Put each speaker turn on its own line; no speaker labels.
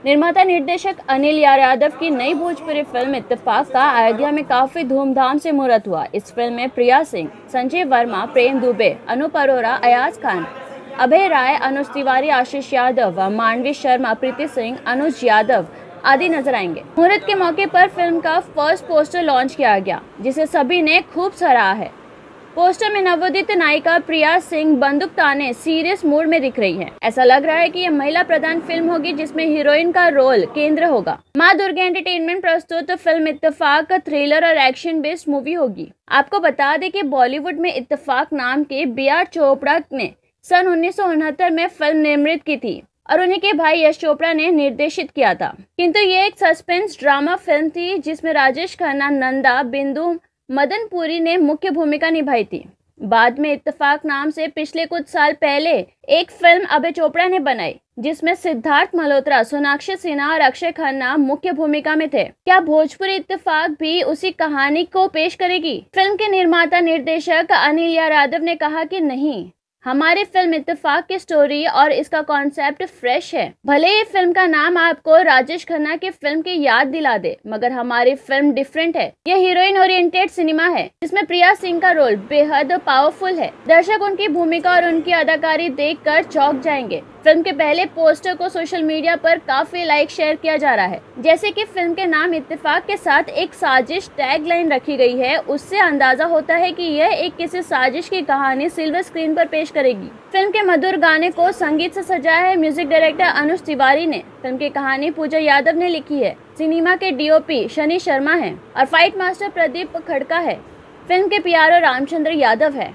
निर्माता निर्देशक अनिल यादव की नई भोजपुरी फिल्म इत्तेफाक का अयोध्या में काफी धूमधाम से मुहूर्त हुआ। इस फिल्म में प्रिया सिंह, संजय वर्मा, प्रेम दुबे, अनूप अरोरा, अयाज खान, अभय राय, अनुज तिवारी, आशीष यादव, मांडवी शर्मा, प्रीति सिंह, अनुज यादव आदि नजर आएंगे। मुहूर्त के मौके पर फिल्म का फर्स्ट पोस्टर लॉन्च किया गया, जिसे सभी ने खूब सराहा है। पोस्टर में नवोदित नायिका प्रिया सिंह बंदूक ताने सीरियस मूड में दिख रही हैं। ऐसा लग रहा है कि यह महिला प्रधान फिल्म होगी, जिसमें हीरोइन का रोल केंद्र होगा। मां दुर्गा एंटरटेनमेंट प्रस्तुत फिल्म इत्तेफाक थ्रिलर और एक्शन बेस्ड मूवी होगी। आपको बता दें कि बॉलीवुड में इत्तेफाक नाम के बी.आर. चोपड़ा ने सन 1969 में फिल्म निर्मित की थी और उन्हीं के भाई यश चोपड़ा ने निर्देशित किया था। किंतु ये एक सस्पेंस ड्रामा फिल्म थी, जिसमें राजेश खन्ना, नंदा, बिंदु, मदन पुरी ने मुख्य भूमिका निभाई थी। बाद में इत्तेफाक नाम से पिछले कुछ साल पहले एक फिल्म अभय चोपड़ा ने बनाई, जिसमें सिद्धार्थ मल्होत्रा, सोनाक्षी सिन्हा और अक्षय खन्ना मुख्य भूमिका में थे। क्या भोजपुरी इत्तेफाक भी उसी कहानी को पेश करेगी? फिल्म के निर्माता निर्देशक अनिल यादव ने कहा कि नहीं, हमारी फिल्म इत्तेफाक की स्टोरी और इसका कॉन्सेप्ट फ्रेश है। भले ही फिल्म का नाम आपको राजेश खन्ना की फिल्म की याद दिला दे, मगर हमारी फिल्म डिफरेंट है। यह हीरोइन ओरिएंटेड सिनेमा है, जिसमें प्रिया सिंह का रोल बेहद पावरफुल है। दर्शक उनकी भूमिका और उनकी अदाकारी देखकर चौंक जाएंगे। फिल्म के पहले पोस्टर को सोशल मीडिया पर काफी लाइक शेयर किया जा रहा है। जैसे कि फिल्म के नाम इत्तेफाक के साथ एक साजिश टैग लाइन रखी गई है, उससे अंदाजा होता है कि यह एक किसी साजिश की कहानी सिल्वर स्क्रीन पर पेश करेगी। फिल्म के मधुर गाने को संगीत से सजाया है म्यूजिक डायरेक्टर अनुज तिवारी ने। फिल्म की कहानी पूजा यादव ने लिखी है। सिनेमा के डीओपी शनि शर्मा है और फाइट मास्टर प्रदीप खड़का है। फिल्म के पीआरओ रामचंद्र यादव है।